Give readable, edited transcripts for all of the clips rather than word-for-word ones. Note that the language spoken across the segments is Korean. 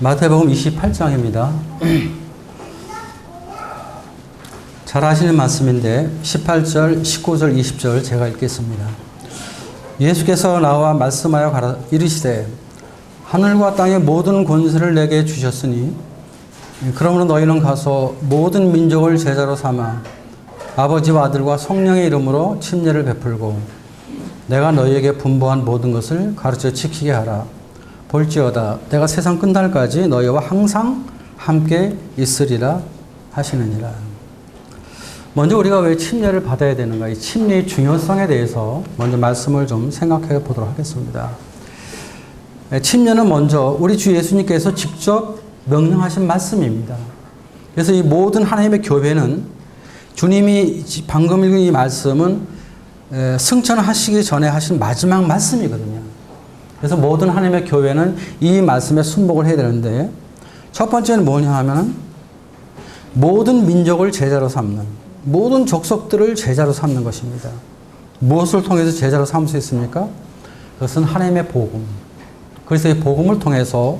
마태복음 28장입니다. 잘 아시는 말씀인데 18절, 19절, 20절 제가 읽겠습니다. 예수께서 나와 말씀하여 이르시되 하늘과 땅의 모든 권세를 내게 주셨으니 그러므로 너희는 가서 모든 민족을 제자로 삼아 아버지와 아들과 성령의 이름으로 침례를 베풀고 내가 너희에게 분부한 모든 것을 가르쳐 지키게 하라. 볼지어다 내가 세상 끝날까지 너희와 항상 함께 있으리라 하시느니라. 먼저 우리가 왜 침례를 받아야 되는가, 이 침례의 중요성에 대해서 먼저 말씀을 좀 생각해 보도록 하겠습니다. 침례는 먼저 우리 주 예수님께서 직접 명령하신 말씀입니다. 그래서 이 모든 하나님의 교회는 주님이 방금 읽은 이 말씀은 승천하시기 전에 하신 마지막 말씀이거든요. 그래서 모든 하나님의 교회는 이 말씀에 순복을 해야 되는데, 첫 번째는 뭐냐 하면 모든 민족을 제자로 삼는, 모든 족속들을 제자로 삼는 것입니다. 무엇을 통해서 제자로 삼을 수 있습니까? 그것은 하나님의 복음. 그래서 이 복음을 통해서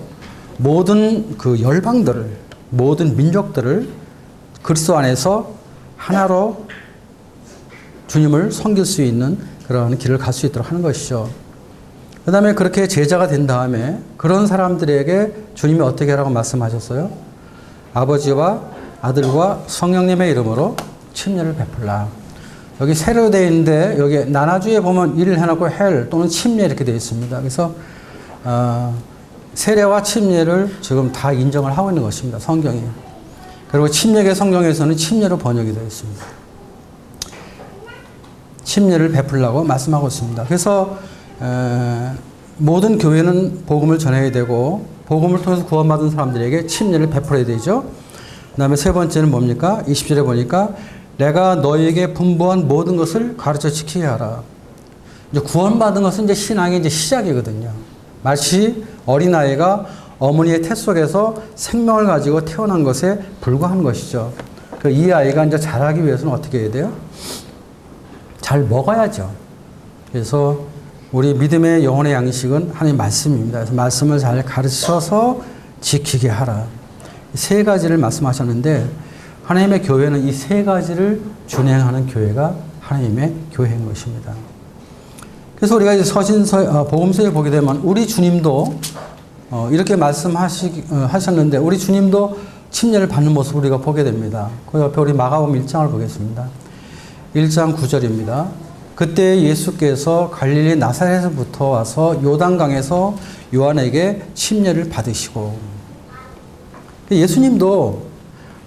모든 그 열방들을, 모든 민족들을 그리스도 안에서 하나로 주님을 섬길 수 있는 그런 길을 갈 수 있도록 하는 것이죠. 그 다음에 그렇게 제자가 된 다음에 그런 사람들에게 주님이 어떻게 하라고 말씀하셨어요? 아버지와 아들과 성령님의 이름으로 침례를 베풀라. 여기 세로 되어 있는데 여기 나나주에 보면 일을 해놓고 헬 또는 침례 이렇게 되어 있습니다. 그래서 세례와 침례를 지금 다 인정을 하고 있는 것입니다. 성경이. 그리고 침례계 성경에서는 침례로 번역이 되어 있습니다. 침례를 베풀라고 말씀하고 있습니다. 그래서 모든 교회는 복음을 전해야 되고 복음을 통해서 구원받은 사람들에게 침례를 베풀어야 되죠. 그 다음에 세 번째는 뭡니까? 20절에 보니까 내가 너희에게 분부한 모든 것을 가르쳐 지키게 하라. 이제 구원받은 것은 이제 신앙의 이제 시작이거든요. 마치 어린아이가 어머니의 태 속에서 생명을 가지고 태어난 것에 불과한 것이죠. 이 아이가 이제 자라기 위해서는 어떻게 해야 돼요? 잘 먹어야죠. 그래서 우리 믿음의 영혼의 양식은 하나님 말씀입니다. 그래서 말씀을 잘 가르쳐서 지키게 하라. 세 가지를 말씀하셨는데 하나님의 교회는 이 세 가지를 준행하는 교회가 하나님의 교회인 것입니다. 그래서 우리가 이제 복음서에 보게 되면 우리 주님도 이렇게 말씀하셨는데 우리 주님도 침례를 받는 모습을 우리가 보게 됩니다. 그 옆에 우리 마가복음 1장을 보겠습니다. 1장 9절입니다. 그때 예수께서 갈릴리 나사렛에서부터 와서 요단강에서 요한에게 침례를 받으시고, 예수님도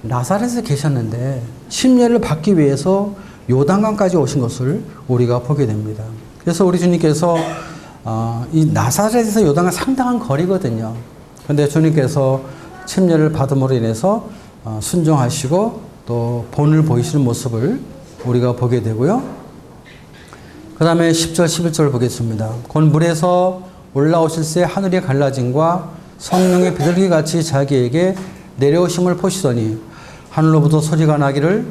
나사렛에 계셨는데 침례를 받기 위해서 요단강까지 오신 것을 우리가 보게 됩니다. 그래서 우리 주님께서 이 나사렛에서 요단강 상당한 거리거든요. 그런데 주님께서 침례를 받음으로 인해서 순종하시고 또 본을 보이시는 모습을 우리가 보게 되고요. 그 다음에 10절, 11절 보겠습니다. 곧 물에서 올라오실새 하늘이 갈라짐과 성령의 비둘기 같이 자기에게 내려오심을 보시더니 하늘로부터 소리가 나기를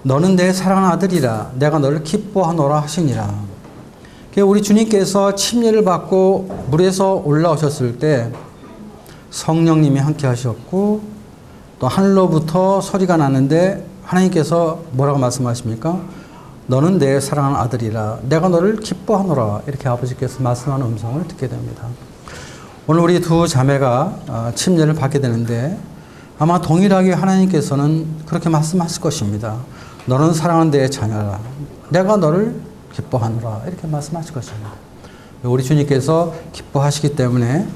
너는 내 사랑하는 아들이라 내가 너를 기뻐하노라 하시니라. 우리 주님께서 침례를 받고 물에서 올라오셨을 때 성령님이 함께 하셨고 또 하늘로부터 소리가 나는데 하나님께서 뭐라고 말씀하십니까? 너는 내 사랑하는 아들이라 내가 너를 기뻐하노라. 이렇게 아버지께서 말씀하는 음성을 듣게 됩니다. 오늘 우리 두 자매가 침례를 받게 되는데 아마 동일하게 하나님께서는 그렇게 말씀하실 것입니다. 너는 사랑하는 내 자녀라 내가 너를 기뻐하노라. 이렇게 말씀하실 것입니다. 우리 주님께서 기뻐하시기 때문에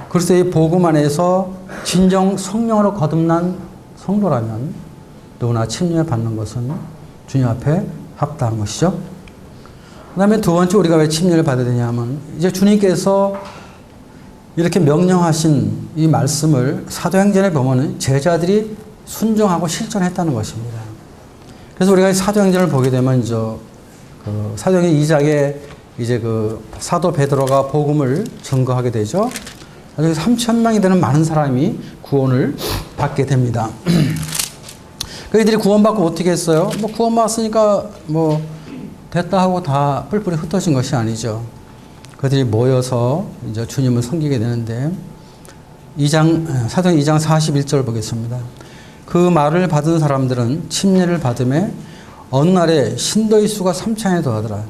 그래서 이 복음 안에서 진정 성령으로 거듭난 성도라면 누구나 침례 받는 것은 주님 앞에 합당한 것이죠. 그 다음에 두 번째 우리가 왜 침례를 받아야 되냐 하면 이제 주님께서 이렇게 명령하신 이 말씀을 사도행전에 보면 제자들이 순종하고 실천했다는 것입니다. 그래서 우리가 사도행전을 보게 되면 사도행전 2장에 이제 사도 베드로가 복음을 증거하게 되죠. 3,000명이 되는 많은 사람이 구원을 받게 됩니다. 그들이 구원받고 어떻게 했어요? 구원받았으니까 됐다 하고 다 뿔뿔이 흩어진 것이 아니죠. 그들이 모여서 이제 주님을 섬기게 되는데 사도행 2장 41절 보겠습니다. 그 말을 받은 사람들은 침례를 받음에 어느 날에 신도의 수가 3천에 더하더라.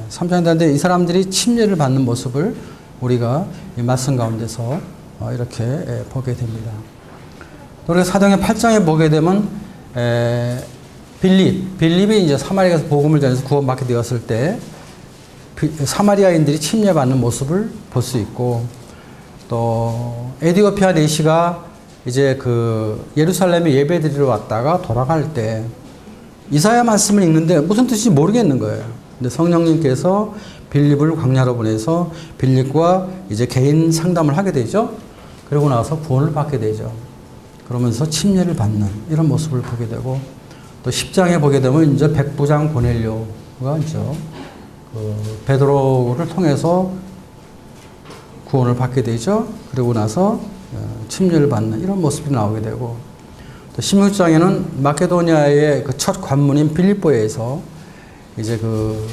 3천에 더하는데 이 사람들이 침례를 받는 모습을 우리가 이 말씀 가운데서 이렇게 보게 됩니다. 우리가 사도행의 8장에 보게 되면 빌립이 이제 사마리아에서 복음을 전해서 구원받게 되었을 때 사마리아인들이 침례받는 모습을 볼 수 있고, 또 에디오피아 내시가 이제 그 예루살렘에 예배드리러 왔다가 돌아갈 때 이사야 말씀을 읽는데 무슨 뜻인지 모르겠는 거예요. 근데 성령님께서 빌립을 광야로 보내서 빌립과 이제 개인 상담을 하게 되죠. 그러고 나서 구원을 받게 되죠. 그러면서 침례를 받는 이런 모습을 보게 되고, 또 10장에 보게 되면 이제 백부장 고넬료가 이제 그 베드로를 통해서 구원을 받게 되죠. 그러고 나서 침례를 받는 이런 모습이 나오게 되고, 또 16장에는 마케도니아의 그 첫 관문인 빌립보에서 이제 그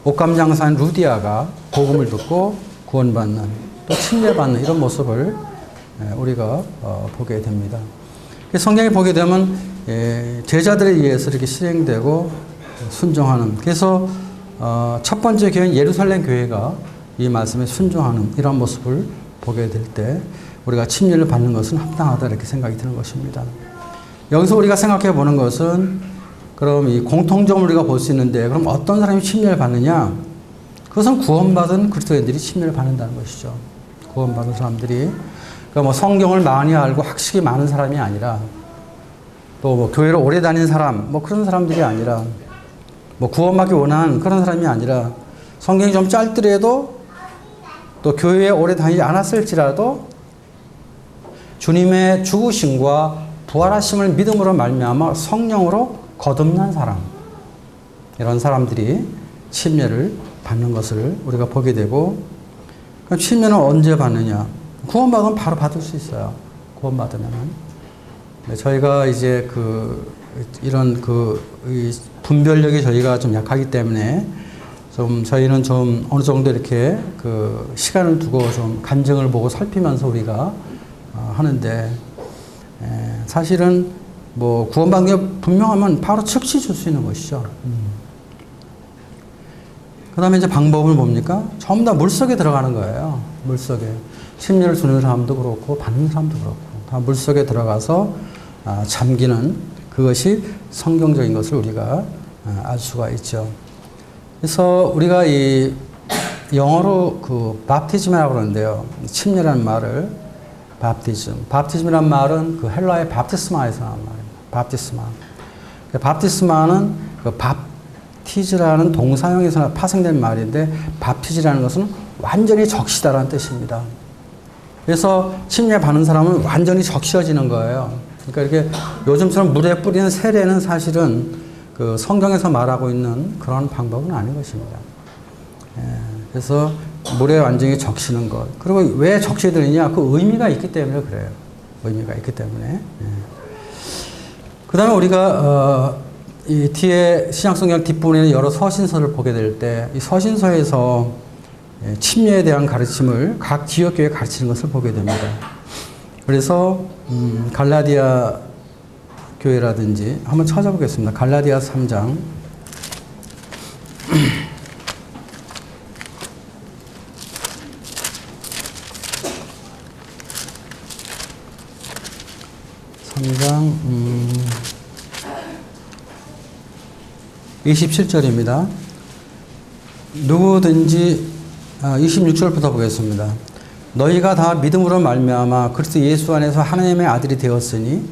옷감 장사인 루디아가 복음을 듣고 구원받는, 또 침례받는 이런 모습을 우리가 보게 됩니다. 성경에 보게 되면 제자들에 의해서 이렇게 실행되고 순종하는, 그래서 첫 번째 교회는 예루살렘 교회가 이 말씀에 순종하는 이런 모습을 보게 될 때 우리가 침례를 받는 것은 합당하다 이렇게 생각이 드는 것입니다. 여기서 우리가 생각해 보는 것은, 그럼 이 공통점을 우리가 볼 수 있는데, 그럼 어떤 사람이 침례를 받느냐? 그것은 구원받은 그리스도인들이 침례를 받는다는 것이죠. 구원받은 사람들이. 그러니까 뭐 성경을 많이 알고 학식이 많은 사람이 아니라, 또 뭐 교회를 오래 다닌 사람, 뭐 그런 사람들이 아니라, 뭐 구원받기 원하는 그런 사람이 아니라, 성경이 좀 짧더라도 또 교회에 오래 다니지 않았을지라도 주님의 죽으심과 부활하심을 믿음으로 말미암아 성령으로 거듭난 사람, 이런 사람들이 침례를 받는 것을 우리가 보게 되고, 그럼 침례는 언제 받느냐? 구원받으면 바로 받을 수 있어요. 구원받으면은. 저희가 이제 이런 분별력이 저희가 좀 약하기 때문에 저희는 좀 어느 정도 이렇게 시간을 두고 좀 간증을 보고 살피면서 우리가 하는데, 사실은 뭐 구원받는 게 분명하면 바로 즉시 줄 수 있는 것이죠. 그 다음에 이제 방법은 뭡니까? 전부 다 물속에 들어가는 거예요. 물속에. 침례를 주는 사람도 그렇고, 받는 사람도 그렇고, 다 물속에 들어가서 잠기는, 그것이 성경적인 것을 우리가 알 수가 있죠. 그래서 우리가 이 영어로 바프티즘이라고 그러는데요. 침례라는 말을 바프티즘이라는 말은 헬라의 바프티스마에서 나온 말입니다. 바프티스마. 바프티스마는 바프티즈라는 동사형에서 파생된 말인데, 바프티즈라는 것은 완전히 적시다라는 뜻입니다. 그래서 침례 받는 사람은 완전히 적셔지는 거예요. 그러니까 이렇게 요즘처럼 물에 뿌리는 세례는 사실은 성경에서 말하고 있는 그런 방법은 아닌 것입니다. 그래서 물에 완전히 적시는 것. 그리고 왜 적시게 되느냐? 그 의미가 있기 때문에 그래요. 의미가 있기 때문에. 그 다음에 우리가 이 뒤에 신약성경 뒷부분에는 여러 서신서를 보게 될 때, 이 서신서에서 침례에 대한 가르침을 각 지역교회에 가르치는 것을 보게 됩니다. 그래서 갈라디아 교회라든지 한번 찾아보겠습니다. 갈라디아 3장 27절입니다. 누구든지 26절부터 보겠습니다. 너희가 다 믿음으로 말미암아 그리스도 예수 안에서 하나님의 아들이 되었으니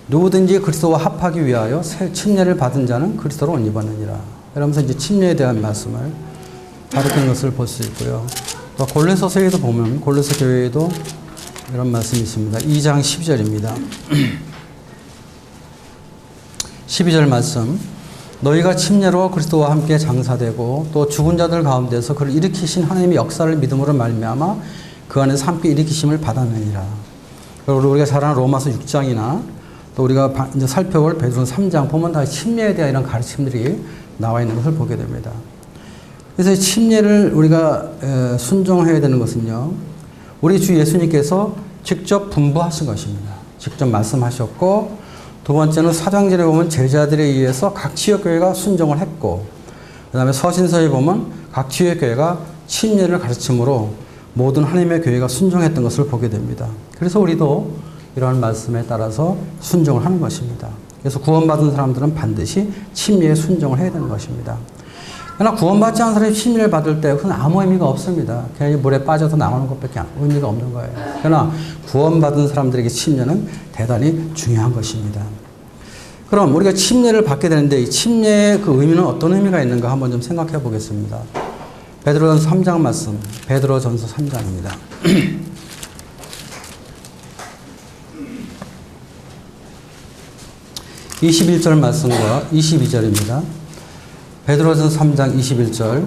누구든지 그리스도와 합하기 위하여 새 침례를 받은 자는 그리스도로 옷 입었느니라. 이러면서 이제 침례에 대한 말씀을 가르치는 것을 볼 수 있고요. 또 골로새서에도 보면 골로새 교회에도 이런 말씀이 있습니다. 2장 12절입니다. 12절 말씀. 너희가 침례로 그리스도와 함께 장사되고 또 죽은 자들 가운데서 그를 일으키신 하나님의 역사를 믿음으로 말미암아 그 안에서 함께 일으키심을 받았느니라. 그리고 우리가 잘 아는 로마서 6장이나 또 우리가 이제 살펴볼 베드로서 3장 보면 다 침례에 대한 이런 가르침들이 나와 있는 것을 보게 됩니다. 그래서 침례를 우리가 순종해야 되는 것은요, 우리 주 예수님께서 직접 분부하신 것입니다. 직접 말씀하셨고, 두 번째는 사도행전에 보면 제자들에 의해서 각 지역교회가 순종을 했고, 그 다음에 서신서에 보면 각 지역교회가 침례를 가르침으로 모든 하나님의 교회가 순종했던 것을 보게 됩니다. 그래서 우리도 이러한 말씀에 따라서 순종을 하는 것입니다. 그래서 구원받은 사람들은 반드시 침례에 순종을 해야 되는 것입니다. 그러나 구원받지 않은 사람이 침례를 받을 때 그건 아무 의미가 없습니다. 그냥 물에 빠져서 나오는 것밖에 의미가 없는 거예요. 그러나 구원받은 사람들에게 침례는 대단히 중요한 것입니다. 그럼 우리가 침례를 받게 되는데 이 침례의 그 의미는 어떤 의미가 있는가 한번 좀 생각해 보겠습니다. 베드로전서 3장 말씀, 베드로전서 3장입니다. 21절 말씀과 22절입니다. 베드로전서 3장 21절.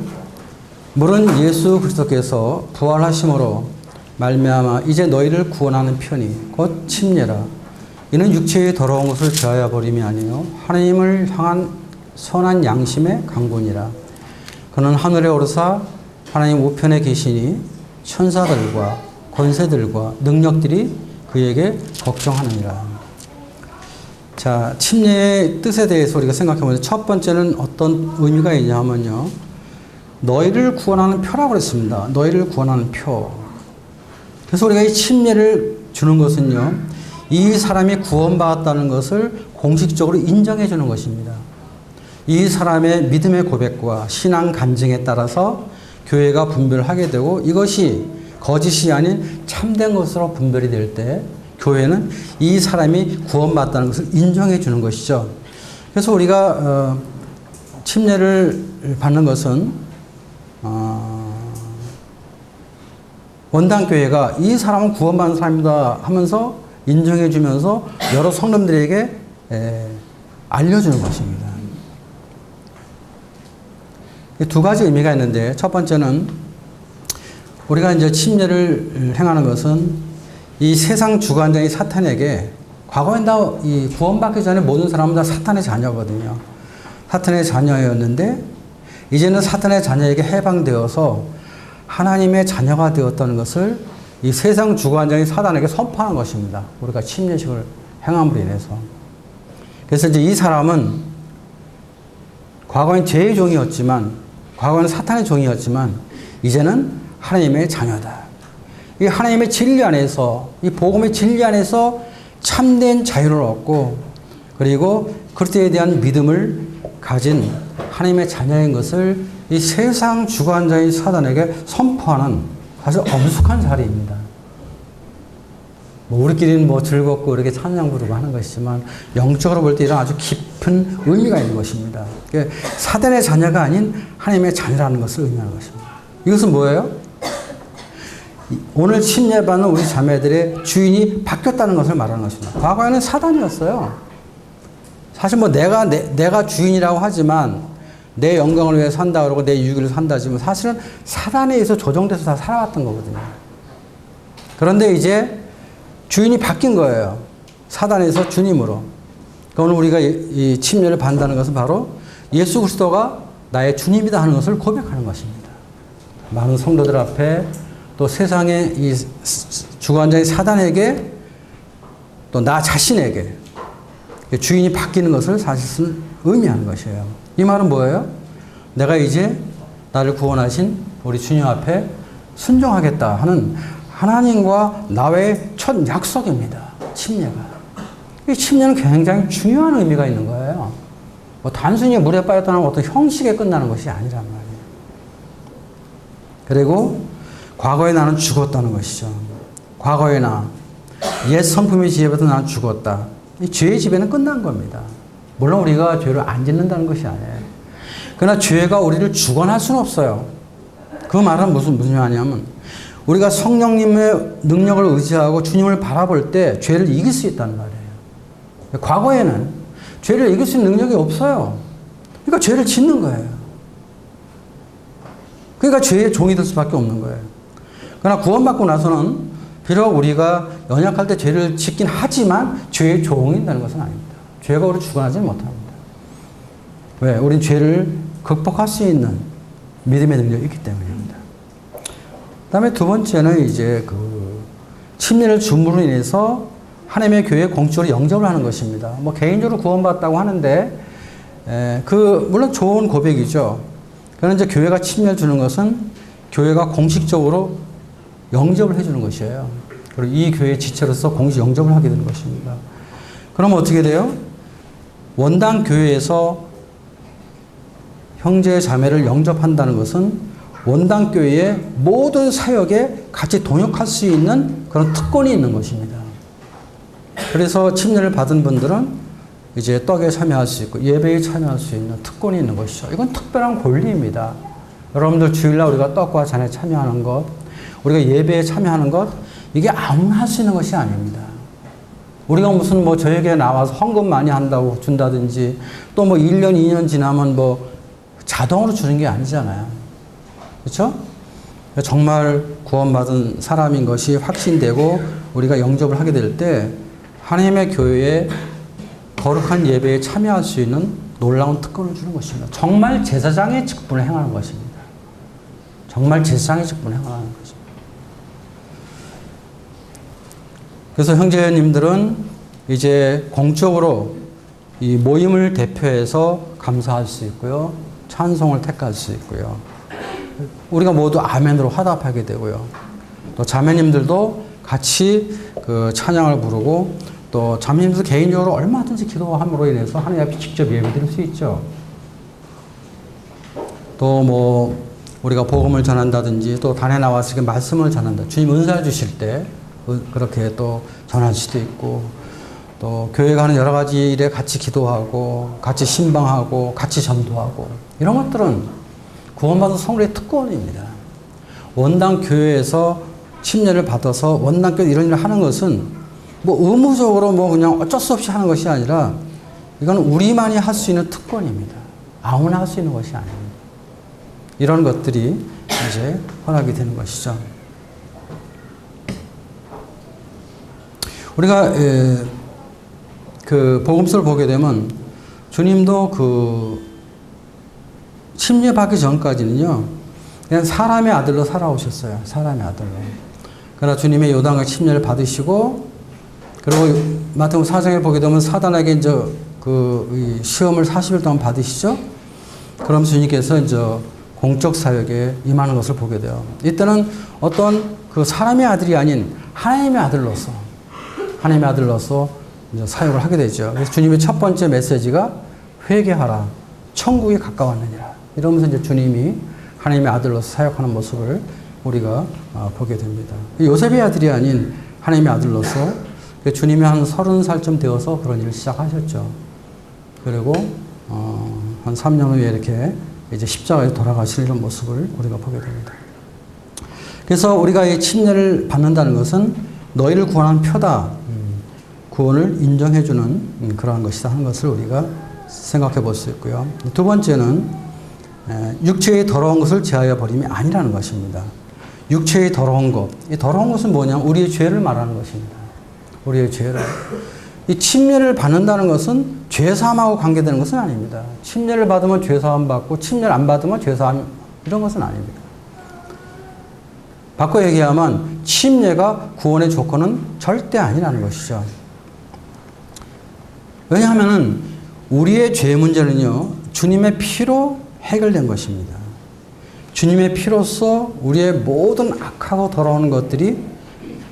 물은 예수 그리스도께서 부활하심으로 말미암아 이제 너희를 구원하는 편이 곧 침례라. 이는 육체의 더러운 것을 제하여 버림이 아니요 하나님을 향한 선한 양심의 강군이라. 그는 하늘에 오르사 하나님 우편에 계시니 천사들과 권세들과 능력들이 그에게 걱정하느니라. 자, 침례의 뜻에 대해서 우리가 생각해보면 첫 번째는 어떤 의미가 있냐 하면요. 너희를 구원하는 표라고 그랬습니다. 너희를 구원하는 표. 그래서 우리가 이 침례를 주는 것은요. 이 사람이 구원받았다는 것을 공식적으로 인정해 주는 것입니다. 이 사람의 믿음의 고백과 신앙 간증에 따라서 교회가 분별하게 되고 이것이 거짓이 아닌 참된 것으로 분별이 될 때 교회는 이 사람이 구원받았다는 것을 인정해 주는 것이죠. 그래서 우리가 침례를 받는 것은 원당교회가 이 사람은 구원받은 사람이다 하면서 인정해 주면서 여러 성도들에게 알려주는 것입니다. 두 가지 의미가 있는데 첫 번째는 우리가 이제 침례를 행하는 것은 이 세상 주관자인 사탄에게 과거엔 다 이 구원받기 전에 모든 사람은 다 사탄의 자녀거든요. 사탄의 자녀였는데 이제는 사탄의 자녀에게 해방되어서 하나님의 자녀가 되었다는 것을 이 세상 주관자인 사탄에게 선포하는 것입니다. 우리가 침례식을 행함으로 인해서. 그래서 이제 이 사람은 과거엔 죄의 종이었지만 과거에는 사탄의 종이었지만 이제는 하나님의 자녀다. 이 하나님의 진리 안에서 이 복음의 진리 안에서 참된 자유를 얻고 그리고 그리스도에 대한 믿음을 가진 하나님의 자녀인 것을 이 세상 주관자인 사단에게 선포하는 아주 엄숙한 자리입니다. 뭐 우리끼리는 뭐 즐겁고 이렇게 찬양 부르고 하는 것이지만 영적으로 볼 때 이런 아주 깊은 의미가 있는 것입니다. 사단의 자녀가 아닌 하나님의 자녀라는 것을 의미하는 것입니다. 이것은 뭐예요? 오늘 침례받는 우리 자매들의 주인이 바뀌었다는 것을 말하는 것입니다. 과거에는 사단이었어요. 사실 뭐 내가 주인이라고 하지만 내 영광을 위해 산다 그러고 내 유익을 산다지만 사실은 사단에 의해서 조종돼서 다 살아왔던 거거든요. 그런데 이제 주인이 바뀐 거예요. 사단에서 주님으로. 오늘 우리가 이 침례를 받는다는 것은 바로 예수 그리스도가 나의 주님이다 하는 것을 고백하는 것입니다. 많은 성도들 앞에 또 세상의 이 주관자인 사단에게 또 나 자신에게 주인이 바뀌는 것을 사실은 의미하는 것이에요. 이 말은 뭐예요? 내가 이제 나를 구원하신 우리 주님 앞에 순종하겠다 하는 하나님과 나의 첫 약속입니다. 침례가. 이 침례는 굉장히 중요한 의미가 있는 거예요. 뭐 단순히 물에 빠졌다는 어떤 형식에 끝나는 것이 아니란 말이에요. 그리고 과거에 나는 죽었다는 것이죠. 과거에 옛 성품의 지배에서 나는 죽었다. 이 죄의 지배는 끝난 겁니다. 물론 우리가 죄를 안 짓는다는 것이 아니에요. 그러나 죄가 우리를 주관할 수는 없어요. 그 말은 무슨 말이냐면 우리가 성령님의 능력을 의지하고 주님을 바라볼 때 죄를 이길 수 있다는 말이에요. 과거에는 죄를 이길 수 있는 능력이 없어요. 그러니까 죄를 짓는 거예요. 그러니까 죄의 종이 될 수밖에 없는 거예요. 그러나 구원받고 나서는 비록 우리가 연약할 때 죄를 짓긴 하지만 죄의 종이 된다는 것은 아닙니다. 죄가 우리를 주관하지 못합니다. 왜? 우린 죄를 극복할 수 있는 믿음의 능력이 있기 때문입니다. 그 다음에 두 번째는 이제 침례를 줌으로 인해서 하나님의 교회에 공적으로 영접을 하는 것입니다. 뭐 개인적으로 구원받았다고 하는데 물론 좋은 고백이죠. 그런데 이제 교회가 침례를 주는 것은 교회가 공식적으로 영접을 해주는 것이에요. 그리고 이 교회의 지체로서 공식 영접을 하게 되는 것입니다. 그러면 어떻게 돼요? 원당 교회에서 형제 자매를 영접한다는 것은 원당 교회의 모든 사역에 같이 동역할 수 있는 그런 특권이 있는 것입니다. 그래서 침례를 받은 분들은 이제 떡에 참여할 수 있고 예배에 참여할 수 있는 특권이 있는 것이죠. 이건 특별한 권리입니다. 여러분들 주일날 우리가 떡과 잔에 참여하는 것, 우리가 예배에 참여하는 것, 이게 아무나 할 수 있는 것이 아닙니다. 우리가 무슨 뭐 저에게 나와서 헌금 많이 한다고 준다든지 또 뭐 1년, 2년 지나면 뭐 자동으로 주는 게 아니잖아요. 그렇죠? 정말 구원받은 사람인 것이 확신되고 우리가 영접을 하게 될 때 하나님의 교회에 거룩한 예배에 참여할 수 있는 놀라운 특권을 주는 것입니다. 정말 제사장의 직분을 행하는 것입니다. 정말 제사장의 직분을 행하는 것입니다. 그래서 형제님들은 이제 공적으로 이 모임을 대표해서 감사할 수 있고요. 찬송을 택할 수 있고요. 우리가 모두 아멘으로 화답하게 되고요. 또 자매님들도 같이 그 찬양을 부르고 또 자매님들 개인적으로 얼마든지 기도함으로 인해서 하나님 앞에 직접 예배드릴 수 있죠. 또 뭐 우리가 복음을 전한다든지 또 단에 나와서 말씀을 전한다. 주님 은사 주실 때 그렇게 또 전할 수도 있고 또 교회가 하는 여러 가지 일에 같이 기도하고 같이 신방하고 같이 전도하고 이런 것들은 구원받은 성도의 특권입니다. 원당 교회에서 침례를 받아서 원당 교회 이런 일을 하는 것은 뭐 의무적으로 뭐 그냥 어쩔 수 없이 하는 것이 아니라 이건 우리만이 할 수 있는 특권입니다. 아무나 할 수 있는 것이 아닙니다. 이런 것들이 이제 허락이 되는 것이죠. 우리가 그 복음서를 보게 되면 주님도 그 침례 받기 전까지는요 그냥 사람의 아들로 살아오셨어요. 사람의 아들로. 그러나 주님의 요단강 침례를 받으시고 그리고 마태복음 4장에 보게 되면 사단에게 이제 그 시험을 40일 동안 받으시죠. 그럼 주님께서 이제 공적 사역에 임하는 것을 보게 돼요. 이때는 어떤 그 사람의 아들이 아닌 하나님의 아들로서 이제 사역을 하게 되죠. 그래서 주님의 첫 번째 메시지가 회개하라, 천국이 가까웠느니라. 이러면서 이제 주님이 하나님의 아들로서 사역하는 모습을 우리가 보게 됩니다. 요셉의 아들이 아닌 하나님의 아들로서 주님이 한 30살쯤 되어서 그런 일을 시작하셨죠. 그리고 한 3년 후에 이렇게 이제 십자가에 돌아가시는 이런 모습을 우리가 보게 됩니다. 그래서 우리가 이 침례를 받는다는 것은 너희를 구원한 표다. 구원을 인정해주는 그러한 것이다 하는 것을 우리가 생각해 볼 수 있고요. 두 번째는 육체의 더러운 것을 제하여 버림이 아니라는 것입니다. 육체의 더러운 것. 이 더러운 것은 뭐냐? 우리의 죄를 말하는 것입니다. 우리의 죄를. 이 침례를 받는다는 것은 죄사함하고 관계되는 것은 아닙니다. 침례를 받으면 죄사함 받고 침례를 안 받으면 죄사함 이런 것은 아닙니다. 바꿔 얘기하면 침례가 구원의 조건은 절대 아니라는 것이죠. 왜냐하면 우리의 죄 문제는요 주님의 피로 해결된 것입니다. 주님의 피로써 우리의 모든 악하고 더러운 것들이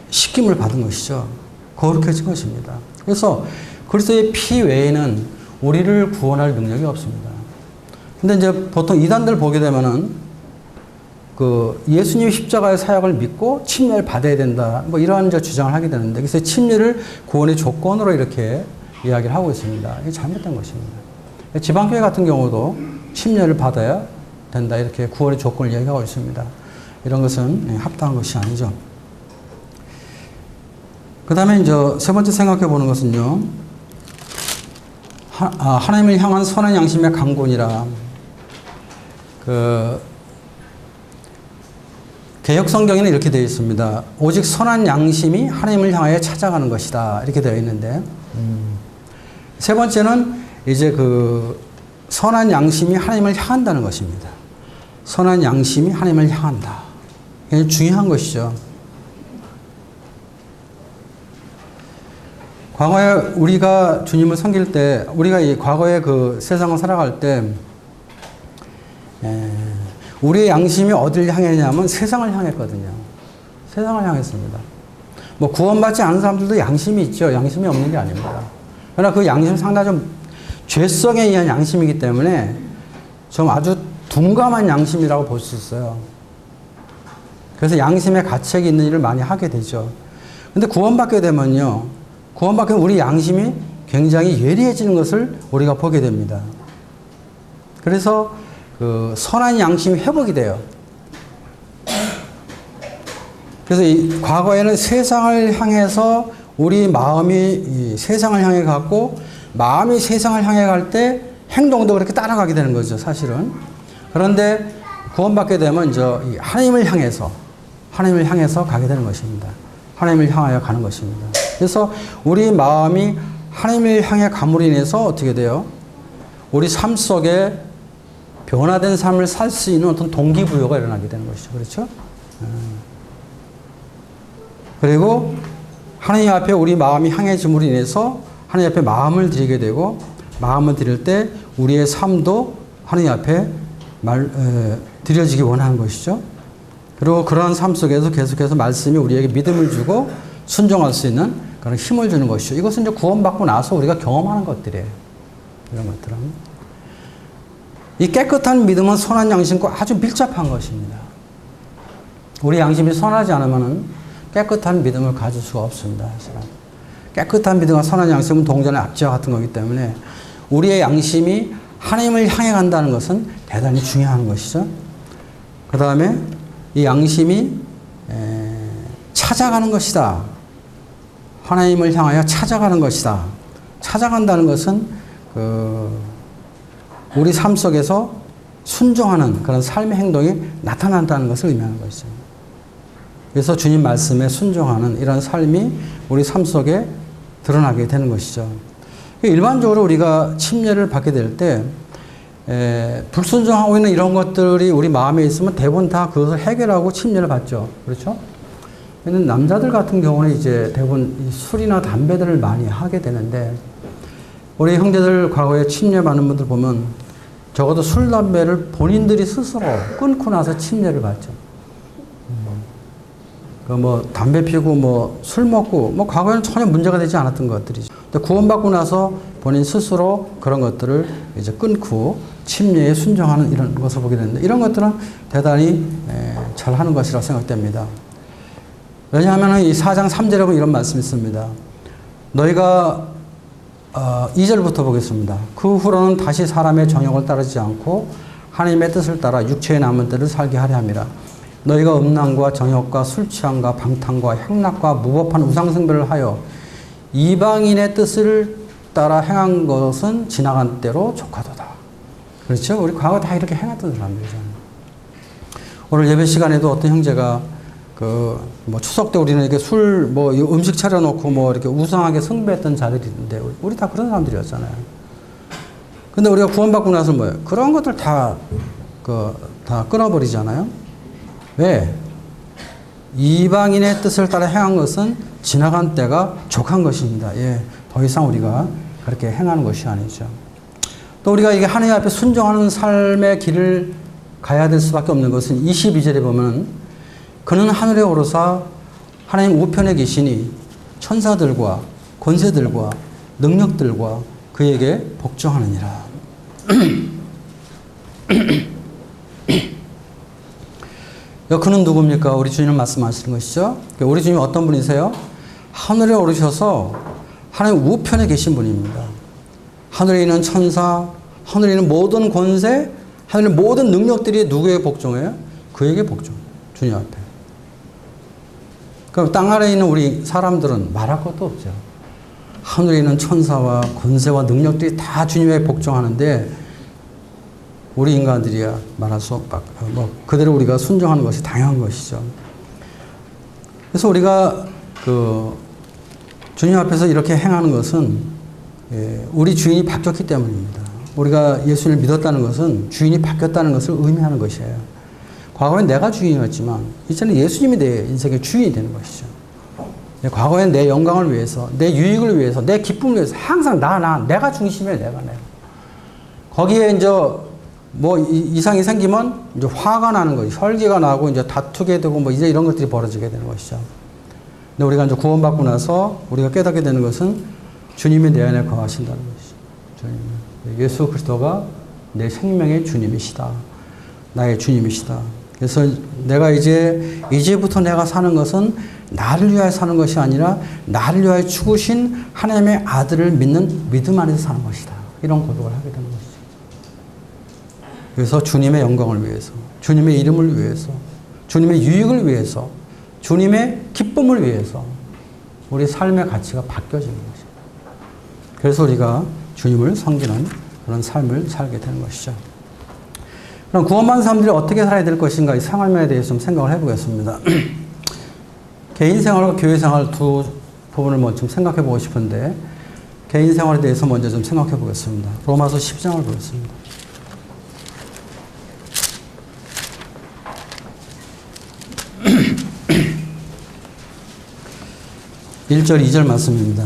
씻김을 받은 것이죠. 거룩해진 것입니다. 그래서 그리스도의 피 외에는 우리를 구원할 능력이 없습니다. 근데 이제 보통 이단들 보게 되면은 그 예수님의 십자가의 사역을 믿고 침례를 받아야 된다. 뭐 이러한 이제 주장을 하게 되는데 그래서 침례를 구원의 조건으로 이렇게 이야기를 하고 있습니다. 이게 잘못된 것입니다. 지방교회 같은 경우도 침례를 받아야 된다. 이렇게 구원의 조건을 이야기하고 있습니다. 이런 것은 합당한 것이 아니죠. 그 다음에 이제 세 번째 생각해 보는 것은요. 하나님을 향한 선한 양심의 강군이라. 개역 성경에는 이렇게 되어 있습니다. 오직 선한 양심이 하나님을 향하여 찾아가는 것이다. 이렇게 되어 있는데, 세 번째는 이제 그 선한 양심이 하나님을 향한다는 것입니다. 선한 양심이 하나님을 향한다. 이게 중요한 것이죠. 과거에 우리가 주님을 섬길 때, 우리가 이 과거에 그 세상을 살아갈 때, 우리의 양심이 어디를 향했냐면 세상을 향했거든요. 세상을 향했습니다. 뭐 구원받지 않은 사람들도 양심이 있죠. 양심이 없는 게 아닙니다. 그러나 그 양심 상당히 좀 죄성에 의한 양심이기 때문에 좀 아주 둔감한 양심이라고 볼 수 있어요. 그래서 양심의 가책이 있는 일을 많이 하게 되죠. 근데 구원받게 되면요. 구원받게 되면 우리 양심이 굉장히 예리해지는 것을 우리가 보게 됩니다. 그래서 그 선한 양심이 회복이 돼요. 그래서 이 과거에는 세상을 향해서 우리 마음이 이 세상을 향해 갔고 마음이 세상을 향해 갈 때 행동도 그렇게 따라가게 되는 거죠, 사실은. 그런데 구원받게 되면 이제 하나님을 향해서 가게 되는 것입니다. 하나님을 향하여 가는 것입니다. 그래서 우리 마음이 하나님을 향해 감으로 인해서 어떻게 돼요? 우리 삶 속에 변화된 삶을 살 수 있는 어떤 동기부여가 일어나게 되는 것이죠. 그렇죠? 그리고 하나님 앞에 우리 마음이 향해짐으로 인해서 하나님 앞에 마음을 드리게 되고 마음을 드릴 때 우리의 삶도 하나님 앞에 드려지기 원하는 것이죠. 그리고 그러한 삶 속에서 계속해서 말씀이 우리에게 믿음을 주고 순종할 수 있는 그런 힘을 주는 것이죠. 이것은 이제 구원받고 나서 우리가 경험하는 것들이에요. 이런 것들은. 이 깨끗한 믿음은 선한 양심과 아주 밀접한 것입니다. 우리 양심이 선하지 않으면 깨끗한 믿음을 가질 수가 없습니다. 사실은. 깨끗한 믿음과 선한 양심은 동전의 앞지와 같은 거기 때문에 우리의 양심이 하나님을 향해 간다는 것은 대단히 중요한 것이죠. 그 다음에 이 양심이 찾아가는 것이다. 하나님을 향하여 찾아가는 것이다. 찾아간다는 것은 우리 삶 속에서 순종하는 그런 삶의 행동이 나타난다는 것을 의미하는 것이죠. 그래서 주님 말씀에 순종하는 이런 삶이 우리 삶 속에 드러나게 되는 것이죠. 일반적으로 우리가 침례를 받게 될 때 불순종하고 있는 이런 것들이 우리 마음에 있으면 대부분 다 그것을 해결하고 침례를 받죠. 그렇죠? 근데 남자들 같은 경우는 이제 대부분 술이나 담배들을 많이 하게 되는데 우리 형제들 과거에 침례 받는 분들 보면 적어도 술, 담배를 본인들이 스스로 끊고 나서 침례를 받죠. 담배 피우고 술 먹고 과거에는 전혀 문제가 되지 않았던 것들이죠. 근데 구원받고 나서 본인 스스로 그런 것들을 이제 끊고 침례에 순종하는 이런 것을 보게 되는데 이런 것들은 대단히 잘 하는 것이라고 생각됩니다. 왜냐하면 이 4장 3절에 보면 이런 말씀이 있습니다. 너희가 2절부터 보겠습니다. 그 후로는 다시 사람의 정욕을 따르지 않고 하나님의 뜻을 따라 육체의 남은 때를 살게 하려 함이라. 너희가 음란과 정욕과 술 취함과 방탕과 향락과 무법한 우상숭배를 하여 이방인의 뜻을 따라 행한 것은 지나간 때로 족하도다. 그렇죠? 우리 과거 다 이렇게 행했던 사람들이잖아요. 오늘 예배 시간에도 어떤 형제가 추석 때 우리는 이렇게 음식 차려놓고 이렇게 우상하게 숭배했던 자들이 있는데 우리 다 그런 사람들이었잖아요. 근데 우리가 구원받고 나서 뭐예요? 그런 것들 다 끊어버리잖아요. 왜? 이방인의 뜻을 따라 행한 것은 지나간 때가 족한 것입니다. 더 이상 우리가 그렇게 행하는 것이 아니죠. 또 우리가 이게 하나님 앞에 순종하는 삶의 길을 가야 될 수밖에 없는 것은 22절에 보면 그는 하늘에 오르사 하나님 우편에 계시니 천사들과 권세들과 능력들과 그에게 복종하느니라. 그는 누굽니까? 우리 주님은 말씀하시는 것이죠. 우리 주님이 어떤 분이세요? 하늘에 오르셔서 하나님 우편에 계신 분입니다. 하늘에 있는 천사, 하늘에 있는 모든 권세, 하늘의 모든 능력들이 누구에게 복종해요? 그에게 복종. 주님 앞에. 그럼 땅 아래에 있는 우리 사람들은 말할 것도 없죠. 하늘에 있는 천사와 권세와 능력들이 다 주님에게 복종하는데 우리 인간들이야 말할 수 없고 그대로 우리가 순종하는 것이 당연한 것이죠. 그래서 우리가 주님 앞에서 이렇게 행하는 것은 우리 주인이 바뀌었기 때문입니다. 우리가 예수를 믿었다는 것은 주인이 바뀌었다는 것을 의미하는 것이에요. 과거엔 내가 주인이었지만 이제는 예수님이 내 인생의 주인이 되는 것이죠. 과거엔 내 영광을 위해서, 내 유익을 위해서, 내 기쁨을 위해서 항상 내가 중심이에요. 내가. 거기에 이제 뭐 이상이 생기면 이제 화가 나는 거지. 혈기가 나고 이제 다투게 되고 뭐 이제 이런 것들이 벌어지게 되는 것이죠. 근데 우리가 이제 구원받고 나서 우리가 깨닫게 되는 것은 주님이 내 안에 거하신다는 것이죠. 주님. 예수 그리스도가 내 생명의 주님이시다. 나의 주님이시다. 그래서 내가 이제부터 내가 사는 것은 나를 위하여 사는 것이 아니라 나를 위하여 죽으신 하나님의 아들을 믿는 믿음 안에서 사는 것이다. 이런 고백을 하게 되는 것이죠. 그래서 주님의 영광을 위해서, 주님의 이름을 위해서, 주님의 유익을 위해서, 주님의 기쁨을 위해서 우리 삶의 가치가 바뀌어지는 것입니다. 그래서 우리가 주님을 섬기는 그런 삶을 살게 되는 것이죠. 그럼 구원받은 사람들이 어떻게 살아야 될 것인가 이 생활면에 대해서 좀 생각을 해보겠습니다. 개인 생활과 교회 생활 두 부분을 먼저 좀 생각해 보고 싶은데 개인 생활에 대해서 먼저 좀 생각해 보겠습니다. 로마서 10장을 보겠습니다. 1절 2절 말씀입니다.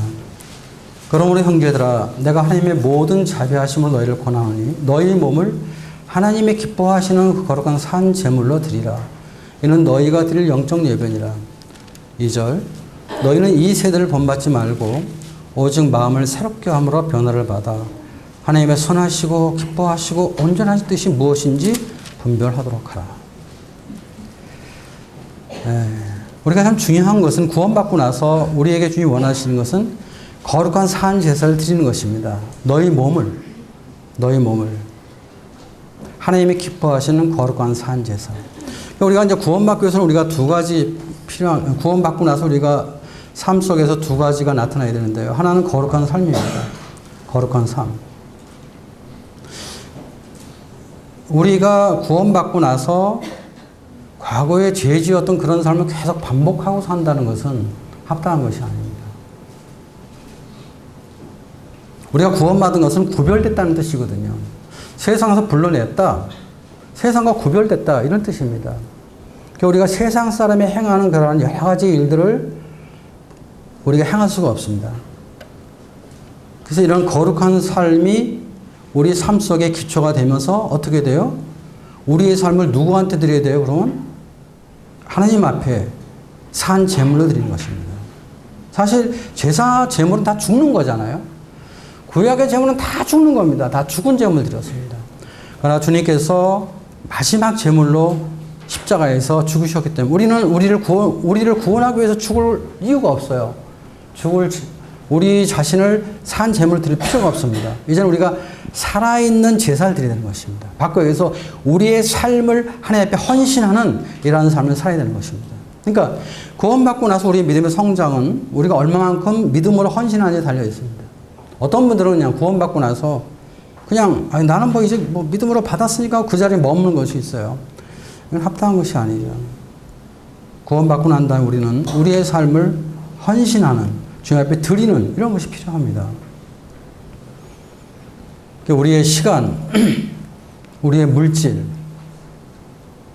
그러므로 형제들아 내가 하나님의 모든 자비하심으로 너희를 권하노니 너희 몸을 하나님의 기뻐하시는 그 거룩한 산 제물로 드리라. 이는 너희가 드릴 영적 예배니라. 2절 너희는 이 세대를 본받지 말고 오직 마음을 새롭게 함으로 변화를 받아 하나님의 선하시고 기뻐하시고 온전하신 뜻이 무엇인지 분별하도록 하라. 우리가 참 중요한 것은 구원받고 나서 우리에게 주님이 원하시는 것은 거룩한 산 제사를 드리는 것입니다. 너희 몸을 하나님이 기뻐하시는 거룩한 산 제사. 우리가 이제 구원받기 위해서는 우리가 두 가지 구원받고 나서 우리가 삶 속에서 두 가지가 나타나야 되는데요. 하나는 거룩한 삶입니다. 거룩한 삶. 우리가 구원받고 나서 과거에 죄 지었던 그런 삶을 계속 반복하고 산다는 것은 합당한 것이 아닙니다. 우리가 구원받은 것은 구별됐다는 뜻이거든요. 세상에서 불러냈다. 세상과 구별됐다. 이런 뜻입니다. 우리가 세상 사람이 행하는 그러한 여러 가지 일들을 우리가 행할 수가 없습니다. 그래서 이런 거룩한 삶이 우리 삶 속에 기초가 되면서 어떻게 돼요? 우리의 삶을 누구한테 드려야 돼요? 그러면 하나님 앞에 산 제물로 드리는 것입니다. 사실 제사 제물은 다 죽는 거잖아요. 구약의 제물은 다 죽는 겁니다. 다 죽은 제물 드렸습니다. 그러나 주님께서 마지막 제물로 십자가에서 죽으셨기 때문에 우리를 구원하기 위해서 죽을 이유가 없어요. 우리 자신을 산 제물을 드릴 필요가 없습니다. 이제는 우리가 살아있는 제사를 드려야 되는 것입니다. 바꿔 여기서 우리의 삶을 하나님 앞에 헌신하는 이러한 삶을 살아야 되는 것입니다. 그러니까 구원받고 나서 우리의 믿음의 성장은 우리가 얼마만큼 믿음으로 헌신하느냐에 달려 있습니다. 어떤 분들은 그냥 구원받고 나서 그냥 나는 뭐 이제 뭐 믿음으로 받았으니까 그 자리에 머무는 것이 있어요. 이건 합당한 것이 아니죠. 구원받고 난 다음에 우리는 우리의 삶을 헌신하는 주님 앞에 드리는 이런 것이 필요합니다. 우리의 시간, 우리의 물질,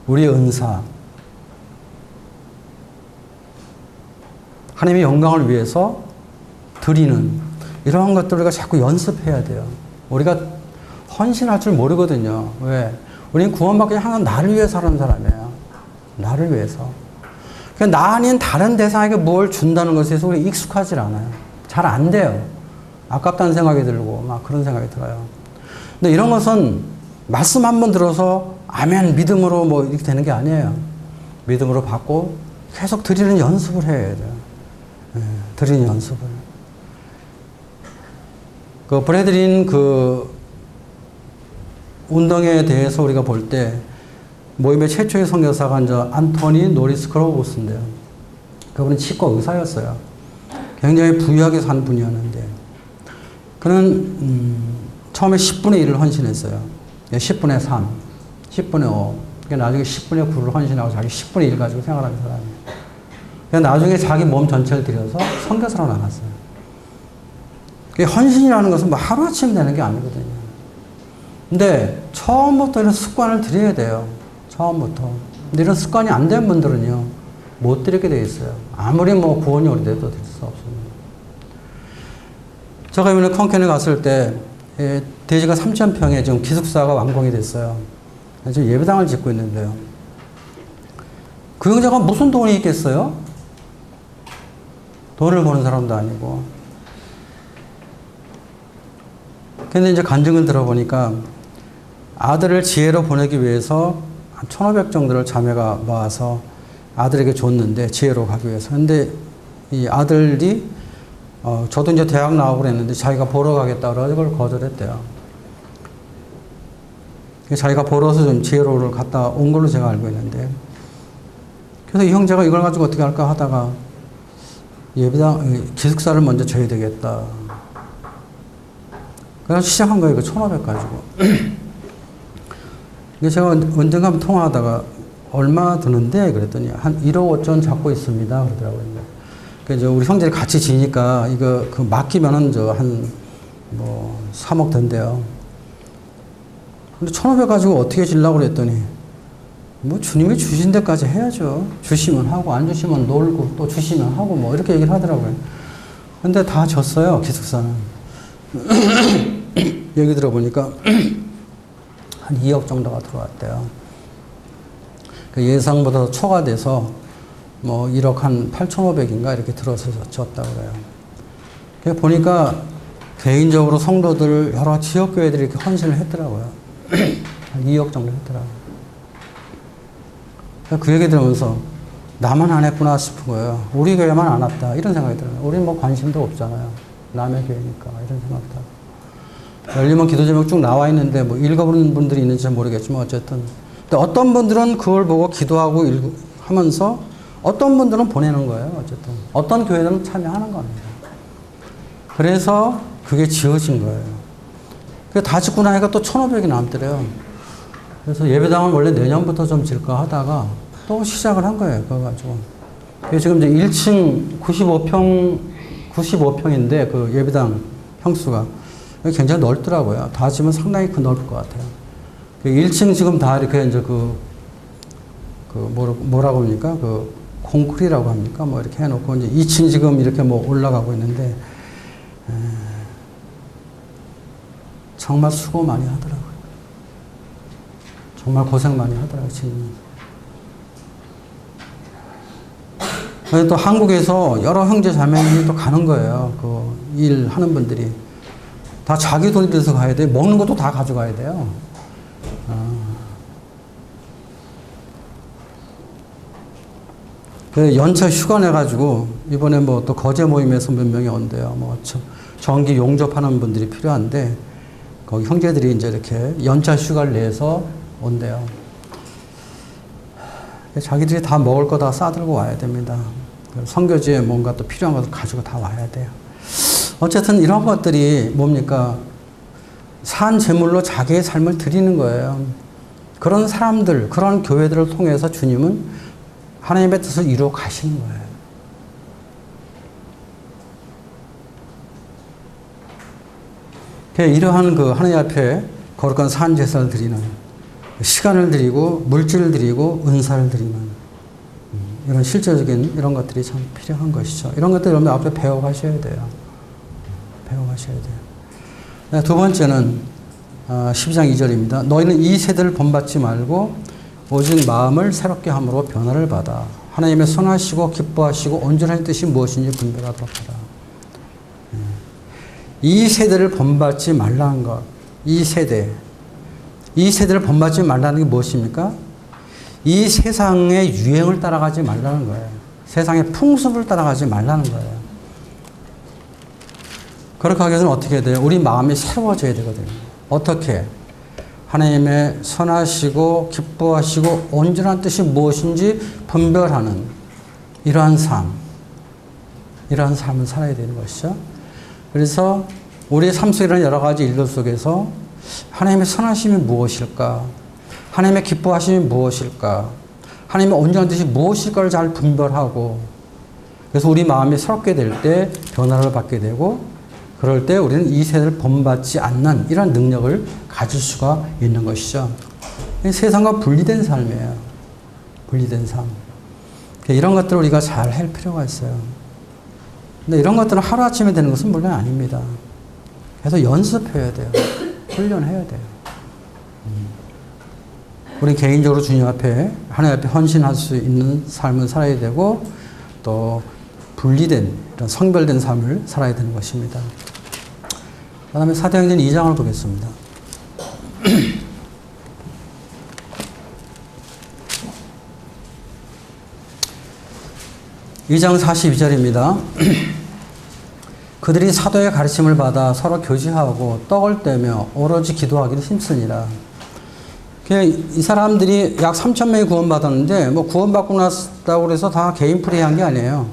우리의 은사, 하나님의 영광을 위해서 드리는 이러한 것들을 우리가 자꾸 연습해야 돼요. 우리가 헌신할 줄 모르거든요. 왜? 우리는 구원받기 전에 항상 나를 위해서 사는 사람이에요. 나를 위해서. 나 아닌 다른 대상에게 뭘 준다는 것에 대해서 우리 익숙하지 않아요. 잘 안 돼요. 아깝다는 생각이 들고 막 그런 생각이 들어요. 근데 이런 것은 말씀 한번 들어서 아멘 믿음으로 뭐 이렇게 되는 게 아니에요. 믿음으로 받고 계속 드리는 연습을 해야 돼요. 드리는 연습을. 그 브래들린 그 운동에 대해서 우리가 볼 때 모임의 최초의 선교사가 이제 안토니 노리스 크로우스인데요. 그분은 치과 의사였어요. 굉장히 부유하게 산 분이었는데 그는 처음에 10분의 1을 헌신했어요. 10분의 3, 10분의 5. 그러니까 나중에 10분의 9를 헌신하고 자기 10분의 1 가지고 생활하는 사람이에요. 그러니까 나중에 자기 몸 전체를 들여서 선교사로 나갔어요. 헌신이라는 것은 뭐 하루아침에 되는 게 아니거든요. 근데 처음부터 이런 습관을 들여야 돼요. 처음부터. 근데 이런 습관이 안 된 분들은요. 못 드리게 돼 있어요. 아무리 뭐 구원이 오래돼도 드릴 수 없습니다. 제가 이번에 컨켄에 갔을 때 대지가 3,000평에 지금 기숙사가 완공이 됐어요. 지금 예배당을 짓고 있는데요. 그 형제가 무슨 돈이 있겠어요? 돈을 버는 사람도 아니고. 근데 이제 간증을 들어보니까 아들을 지혜로 보내기 위해서 한 1,500 정도를 자매가 모아서 아들에게 줬는데, 지혜로 가기 위해서. 근데 이 아들이 저도 이제 대학 나오고 그랬는데 자기가 보러 가겠다 그래서 그걸 거절했대요. 자기가 벌어서 좀 지혜로를 갔다 온 걸로 제가 알고 있는데, 그래서 이 형제가 이걸 가지고 어떻게 할까 하다가 예배당 기숙사를 먼저 줘야 되겠다. 그래서 시작한 거예요. 그 1,500 가지고. 제가 언젠가 한번 통화하다가 얼마 드는데 그랬더니 한 1억 5천 잡고 있습니다 그러더라고요. 그래서 우리 형제들이 같이 지니까 이거 그 맡기면은 한 뭐 3억 든대요. 근데 1,500 가지고 어떻게 지려고 그랬더니 뭐 주님이 주신 데까지 해야죠. 주시면 하고 안 주시면 놀고 또 주시면 하고 뭐 이렇게 얘기를 하더라고요. 근데 다 졌어요, 기숙사는. 얘기 들어보니까 한 2억 정도가 들어왔대요. 그 예상보다 초과돼서 뭐 1억 한 8,500인가 이렇게 들어서 졌다고 그래요. 그래서 보니까 개인적으로 성도들 여러 지역교회들이 이렇게 헌신을 했더라고요. 한 2억 정도 했더라고요. 그 얘기 들으면서 나만 안 했구나 싶은 거예요. 우리 교회만 안 왔다 이런 생각이 들어요. 우린 뭐 관심도 없잖아요. 남의 교회니까 이런 생각도 하고. 열리면 기도 제목 쭉 나와 있는데 뭐 읽어보는 분들이 있는지 모르겠지만 어쨌든. 근데 어떤 분들은 그걸 보고 기도하고 하면서 어떤 분들은 보내는 거예요. 어쨌든 어떤 교회들은 참여하는 겁니다. 그래서 그게 지어진 거예요. 다 짓고 나니까 또 1,500이 남더래요. 그래서 예배당을 원래 내년부터 좀 질까 하다가 또 시작을 한 거예요. 그거 가지고. 지금 이제 1층 95평인데 그 예배당 평수가 굉장히 넓더라고요. 다 지면 상당히 넓을 것 같아요. 1층 지금 다 이렇게 이제 뭐라고 합니까? 콘크리라고 합니까? 뭐 이렇게 해놓고 이제 2층 지금 이렇게 뭐 올라가고 있는데, 정말 수고 많이 하더라고요. 정말 고생 많이 하더라고요, 지금. 또 한국에서 여러 형제 자매들이 또 가는 거예요. 그 일 하는 분들이. 다 자기 돈이 들여서 가야 돼요. 먹는 것도 다 가져가야 돼요. 연차 휴가 내가지고 이번에 뭐 또 거제 모임에서 몇 명이 온대요. 뭐 정기 용접하는 분들이 필요한데 거기 형제들이 이제 이렇게 연차 휴가를 내서 온대요. 자기들이 다 먹을 거 다 싸들고 와야 됩니다. 선교지에 뭔가 또 필요한 것을 가지고 다 와야 돼요. 어쨌든 이런 것들이 뭡니까? 산 제물로 자기의 삶을 드리는 거예요. 그런 사람들, 그런 교회들을 통해서 주님은 하나님의 뜻을 이루어 가시는 거예요. 이러한 그 하나님 앞에 거룩한 산 제사를 드리는, 시간을 드리고 물질을 드리고 은사를 드리는 이런 실제적인 이런 것들이 참 필요한 것이죠. 이런 것들 여러분 앞에 배워가셔야 돼요. 배워가셔야 돼요. 두 번째는 12장 2절입니다. 너희는 이 세대를 본받지 말고 오직 마음을 새롭게 함으로 변화를 받아 하나님의 선하시고 기뻐하시고 온전한 뜻이 무엇인지 분별하도록 하라. 이 세대를 본받지 말라는 것. 이 세대를 본받지 말라는 게 무엇입니까? 이 세상의 유행을 따라가지 말라는 거예요. 세상의 풍습을 따라가지 말라는 거예요. 그렇게 하기 위해서는 어떻게 해야 돼요? 우리 마음이 새로워져야 되거든요. 어떻게? 하나님의 선하시고 기뻐하시고 온전한 뜻이 무엇인지 분별하는 이러한 삶을 살아야 되는 것이죠. 그래서 우리의 삶 속에 여러 가지 일들 속에서 하나님의 선하심이 무엇일까? 하나님의 기뻐하심이 무엇일까? 하나님의 온전한 뜻이 무엇일까를 잘 분별하고, 그래서 우리 마음이 새롭게 될 때 변화를 받게 되고, 그럴 때 우리는 이 세대를 본받지 않는 이런 능력을 가질 수가 있는 것이죠. 세상과 분리된 삶이에요. 분리된 삶. 이런 것들을 우리가 잘 할 필요가 있어요. 근데 이런 것들은 하루아침에 되는 것은 물론 아닙니다. 그래서 연습해야 돼요. 훈련해야 돼요. 우리 개인적으로 주님 앞에, 하나님 앞에 헌신할 수 있는 삶을 살아야 되고, 또 분리된, 이런 성별된 삶을 살아야 되는 것입니다. 그 다음에 사도행전 2장을 보겠습니다. 2장 42절입니다. 그들이 사도의 가르침을 받아 서로 교제하고 떡을 떼며 오로지 기도하기를 힘쓰니라. 이 사람들이 약 3,000명이 구원받았는데, 뭐 구원받고 났다고 해서 다 개인 프레이한 게 아니에요.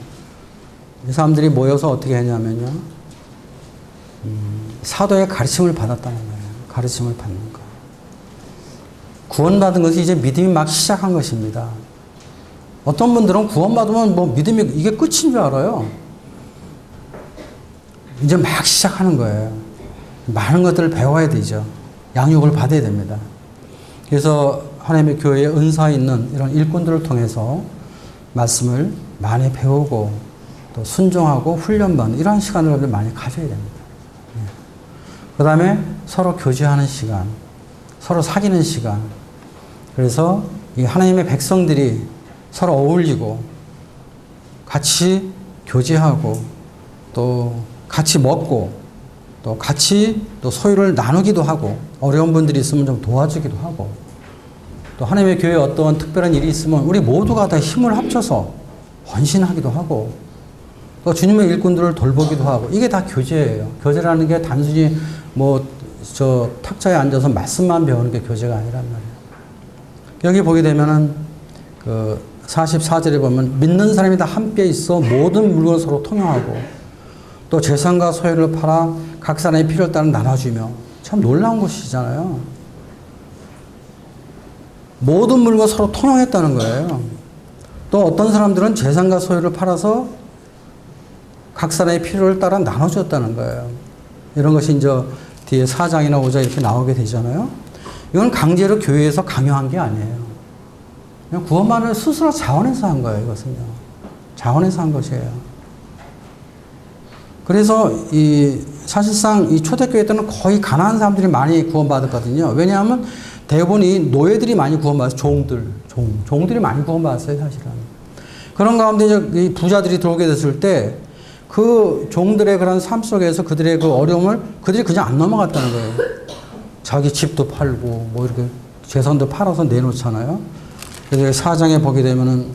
이 사람들이 모여서 어떻게 했냐면요. 사도의 가르침을 받았다는 거예요. 가르침을 받는 거. 구원받은 것이 이제 믿음이 막 시작한 것입니다. 어떤 분들은 구원받으면 뭐 믿음이 이게 끝인 줄 알아요. 이제 막 시작하는 거예요. 많은 것들을 배워야 되죠. 양육을 받아야 됩니다. 그래서 하나님의 교회에 은사 있는 이런 일꾼들을 통해서 말씀을 많이 배우고 또 순종하고 훈련받는 이런 시간을 많이 가져야 됩니다. 그 다음에 서로 교제하는 시간, 서로 사귀는 시간. 그래서 이 하나님의 백성들이 서로 어울리고 같이 교제하고 또 같이 먹고 또 같이 또 소유를 나누기도 하고 어려운 분들이 있으면 좀 도와주기도 하고 또 하나님의 교회에 어떠한 특별한 일이 있으면 우리 모두가 다 힘을 합쳐서 헌신하기도 하고 또 주님의 일꾼들을 돌보기도 하고 이게 다 교제예요. 교제라는 게 단순히 뭐 저 탁자에 앉아서 말씀만 배우는 게 교제가 아니란 말이에요. 여기 보게 되면은 그 44절에 보면 믿는 사람이 다 함께 있어 모든 물건을 서로 통용하고 또 재산과 소유를 팔아 각 사람의 필요에 따라 나눠주며 참 놀라운 것이잖아요. 모든 물건을 서로 통용했다는 거예요. 또 어떤 사람들은 재산과 소유를 팔아서 각 사람의 필요를 따라 나눠줬다는 거예요. 이런 것이 이제 뒤에 4장이나 5장 이렇게 나오게 되잖아요. 이건 강제로 교회에서 강요한 게 아니에요. 그냥 구원만을 스스로 자원해서 한 거예요, 이것은요. 자원해서 한 것이에요. 그래서 사실상 이 초대교회 때는 거의 가난한 사람들이 많이 구원받았거든요. 왜냐하면 대부분 이 노예들이 많이 구원받았어요. 종들이 많이 구원받았어요, 사실은. 그런 가운데 이 부자들이 들어오게 됐을 때 그 종들의 그런 삶 속에서 그들의 그 어려움을 그들이 그냥 안 넘어갔다는 거예요. 자기 집도 팔고 뭐 이렇게 재산도 팔아서 내놓잖아요. 그래서 4장에 보게 되면은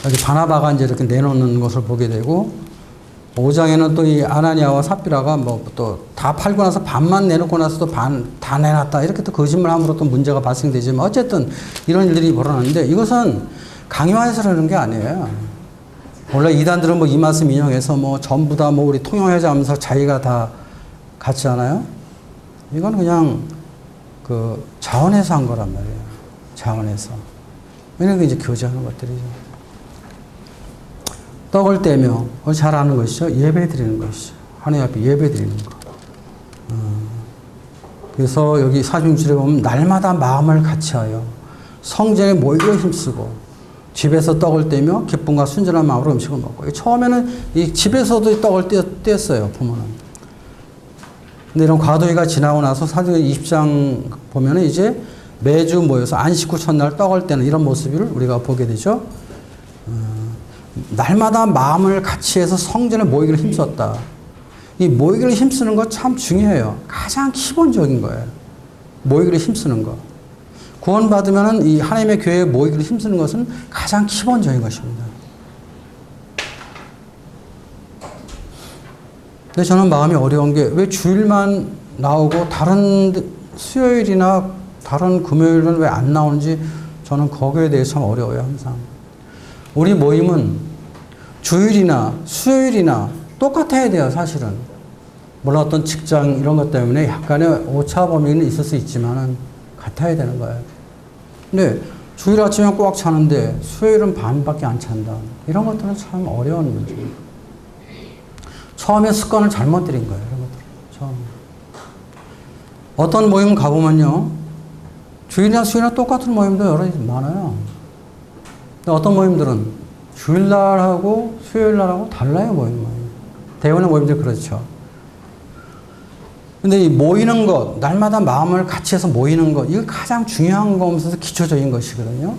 여기 바나바가 이제 이렇게 내놓는 것을 보게 되고 5장에는 또 이 아나니아와 삽비라가 뭐 또 다 팔고 나서 반만 내놓고 나서도 반 다 내놨다 이렇게 또 거짓말함으로 또 문제가 발생되지만 어쨌든 이런 일들이 벌어졌는데 이것은 강요해서 그러는 게 아니에요. 원래 이단들은 뭐 이 말씀 인용해서 뭐 전부 다 뭐 우리 통용하자 하면서 자기가 다 갖지 않아요? 이건 그냥 그 자원해서 한 거란 말이에요. 자원해서. 왜냐면 이제 교제하는 것들이죠. 떡을 떼며 잘 아는 것이죠. 예배 드리는 것이죠. 하나님 앞에 예배 드리는 거. 그래서 여기 46절에 보면 날마다 마음을 같이하여 성전에 모이려 힘쓰고 집에서 떡을 떼며 기쁨과 순전한 마음으로 음식을 먹고 처음에는 이 집에서도 떡을 뗐어요. 보면은. 근데 이런 과도기가 지나고 나서 사도행전 20장 보면은 이제 매주 모여서 안식 후 첫날 떡을 떼는 이런 모습을 우리가 보게 되죠. 날마다 마음을 같이 해서 성전에 모이기를 힘썼다. 이 모이기를 힘쓰는 거 참 중요해요. 가장 기본적인 거예요. 모이기를 힘쓰는 거. 구원받으면 이 하나님의 교회에 모이기를 힘쓰는 것은 가장 기본적인 것입니다. 근데 저는 마음이 어려운 게 왜 주일만 나오고 다른 수요일이나 다른 금요일은 왜 안 나오는지 저는 거기에 대해서 참 어려워요, 항상. 우리 모임은 주일이나 수요일이나 똑같아야 돼요, 사실은. 물론 어떤 직장 이런 것 때문에 약간의 오차 범위는 있을 수 있지만은 같아야 되는 거예요. 근데 주일 아침에 꽉 차는데 수요일은 반밖에 안 찬다. 이런 것들은 참 어려운 문제입니다. 처음에 습관을 잘못 들인 거예요. 이런 것들. 처음. 어떤 모임 가보면요. 주일이나 수요일이나 똑같은 모임도 여러 많아요. 근데 어떤 모임들은 주일날하고 수요일날하고 달라요, 모임. 대부분의 모임들 그렇죠. 근데 이 모이는 것, 날마다 마음을 같이 해서 모이는 것, 이거 가장 중요한 거면서 기초적인 것이거든요.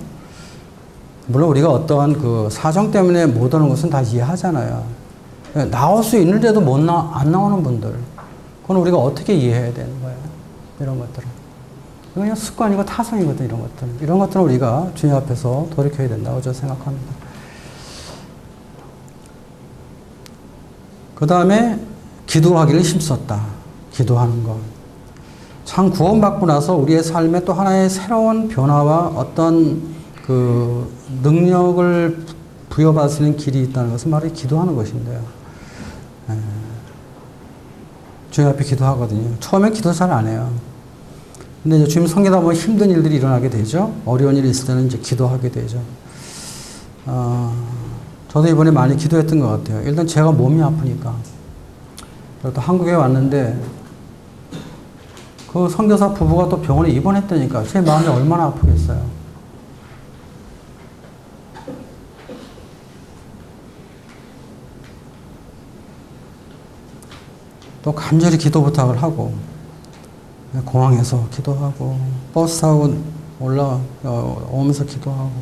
물론 우리가 어떠한 그 사정 때문에 못 오는 것은 다 이해하잖아요. 나올 수 있는데도 안 나오는 분들, 그건 우리가 어떻게 이해해야 되는 거예요? 이런 것들은. 그냥 습관이고 타성이거든, 이런 것들. 이런 것들은 우리가 주님 앞에서 돌이켜야 된다고 저는 생각합니다. 그 다음에 기도하기를 힘썼다. 기도하는 것. 참 구원받고 나서 우리의 삶에 또 하나의 새로운 변화와 어떤 그 능력을 부여받을 수 있는 길이 있다는 것은 바로 기도하는 것인데요. 주님 앞에 기도하거든요. 처음엔 기도 잘 안 해요. 근데 이제 주님 섬기다 보면 힘든 일들이 일어나게 되죠. 어려운 일이 있을 때는 이제 기도하게 되죠. 저도 이번에 많이 기도했던 것 같아요. 일단 제가 몸이 아프니까. 또 한국에 왔는데 그 선교사 부부가 또 병원에 입원했다니까 제 마음이 얼마나 아프겠어요. 또 간절히 기도 부탁을 하고 공항에서 기도하고 버스 타고 오면서 기도하고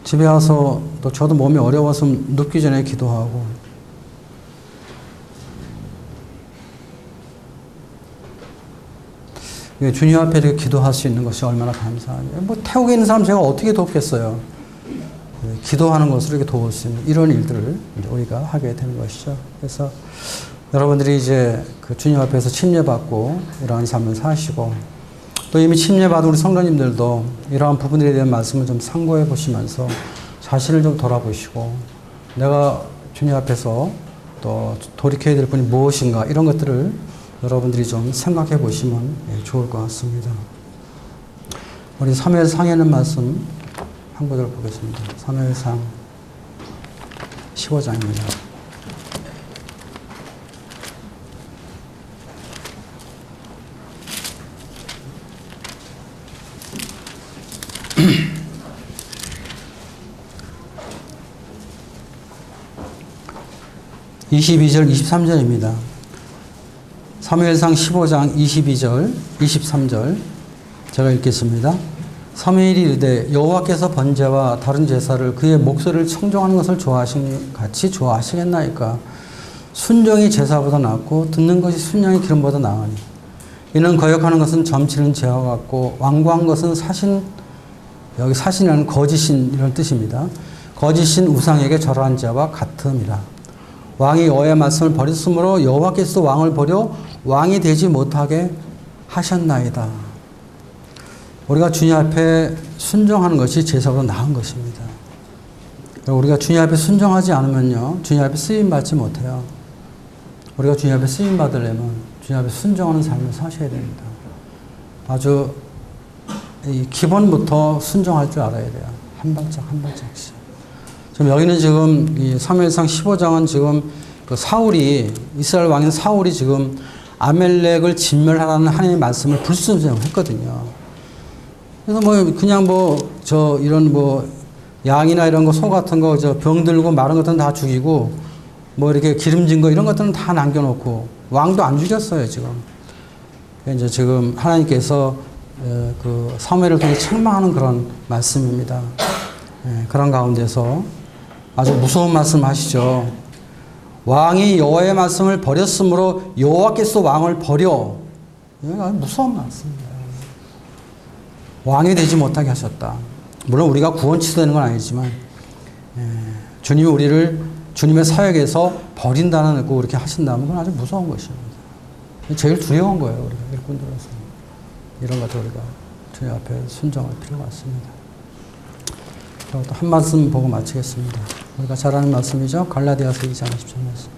집에 와서 또 저도 몸이 어려워서 눕기 전에 기도하고 주님 앞에 이렇게 기도할 수 있는 것이 얼마나 감사하냐. 뭐 태국에 있는 사람 제가 어떻게 돕겠어요. 기도하는 것으로 이렇게 도울 수 있는 이런 일들을 우리가 하게 되는 것이죠. 그래서 여러분들이 이제 그 주님 앞에서 침례받고 이러한 삶을 사시고 또 이미 침례받은 우리 성도님들도 이러한 부분들에 대한 말씀을 좀 참고해 보시면서 자신을 좀 돌아보시고 내가 주님 앞에서 또 돌이켜야 될 분이 무엇인가 이런 것들을 여러분들이 좀 생각해 보시면 좋을 것 같습니다. 우리 사무엘상에는 말씀 한 구절 보겠습니다. 사무엘상 15장입니다. (22절) (23절입니다) 사무엘상 15장 22절 23절 제가 읽겠습니다. 사무엘이 이르되 여호와께서 번제와 다른 제사를 그의 목소리를 청종하는 것을 같이 좋아하시겠나이까. 순종이 제사보다 낫고 듣는 것이 순양의 기름보다 나으니 이는 거역하는 것은 점치는 죄와 같고 완고한 것은 여기 사신이라는 거짓인 이런 뜻입니다. 거짓인 우상에게 절하는 자와 같음이라. 왕이 여호와의 말씀을 버렸으므로 여호와께서 왕을 버려 왕이 되지 못하게 하셨나이다. 우리가 주님 앞에 순종하는 것이 제사보다 나은 것입니다. 우리가 주님 앞에 순종하지 않으면요, 주님 앞에 쓰임 받지 못해요. 우리가 주님 앞에 쓰임 받으려면 주님 앞에 순종하는 삶을 사셔야 됩니다. 아주 이 기본부터 순종할 줄 알아야 돼요. 한 발짝 한 발짝씩. 지금 여기는 지금 이 사무엘상 15장은 지금 그 이스라엘 왕인 사울이 지금 아멜렉을 진멸하라는 하나님의 말씀을 불순종했거든요. 그래서 그냥 이런 양이나 이런 거, 소 같은 거, 병 들고 마른 것들은 다 죽이고, 이렇게 기름진 거, 이런 것들은 다 남겨놓고, 왕도 안 죽였어요, 지금. 이제 지금 하나님께서 그 사무엘을 통해 책망하는 그런 말씀입니다. 그런 가운데서 아주 무서운 말씀 하시죠. 왕이 여호와의 말씀을 버렸으므로 여호와께서 왕을 버려. 이건 아주 무서운 말씀입니다. 왕이 되지 못하게 하셨다. 물론 우리가 구원 취소되는 건 아니지만 주님이 우리를 주님의 사역에서 버린다는 거 그렇게 하신다면 그건 아주 무서운 것입니다. 제일 두려운 거예요. 우리가 일꾼들로서. 이런 것들 우리가 주님 앞에 순종할 필요가 있습니다. 또 한 말씀 보고 마치겠습니다. 우리가 잘 아는 말씀이죠. 갈라디아서 2장 20절 말씀.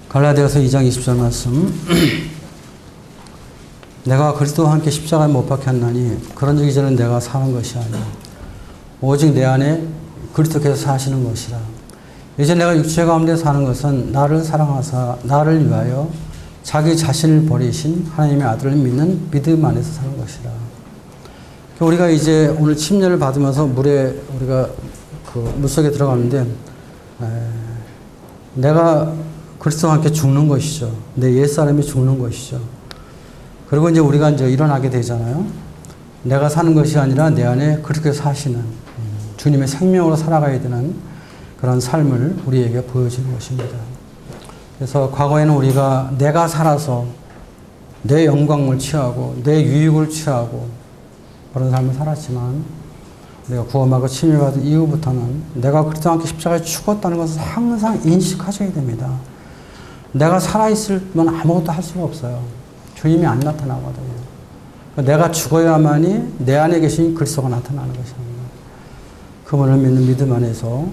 갈라디아서 2장 20절 말씀. 내가 그리스도와 함께 십자가에 못 박혔나니 그런 적 이전에 내가 사는 것이 아니라 오직 내 안에 그리스도께서 사시는 것이라. 이제 내가 육체 가운데 사는 것은 나를 사랑하사 나를 위하여 자기 자신을 버리신 하나님의 아들을 믿는 믿음 안에서 사는 것이라. 우리가 이제 오늘 침례를 받으면서 우리가 그 물속에 들어가는데 내가 그리스도와 함께 죽는 것이죠. 내 옛사람이 죽는 것이죠. 그리고 이제 우리가 이제 일어나게 되잖아요. 내가 사는 것이 아니라 내 안에 그렇게 사시는 주님의 생명으로 살아가야 되는 그런 삶을 우리에게 보여주는 것입니다. 그래서 과거에는 우리가 내가 살아서 내 영광을 취하고 내 유익을 취하고 그런 삶을 살았지만 우리가 구원받고 침례받은 이후부터는 내가 그리스도와 함께 십자가에 죽었다는 것을 항상 인식하셔야 됩니다. 내가 살아있으면 아무것도 할 수가 없어요. 주님이 안 나타나거든요. 내가 죽어야만이 내 안에 계신 그리스도가 나타나는 것입니다. 그분을 믿는 믿음 안에서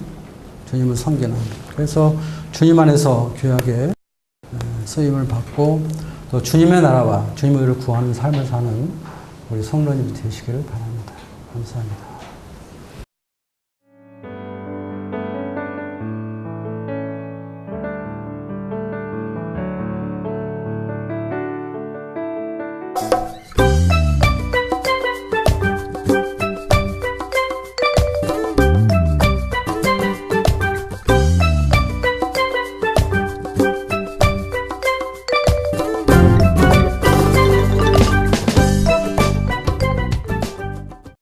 주님을 섬기는, 그래서 주님 안에서 귀하게 쓰임을 받고 또 주님의 나라와 주님의 의를 구하는 삶을 사는 우리 성도님 되시기를 바랍니다. 감사합니다.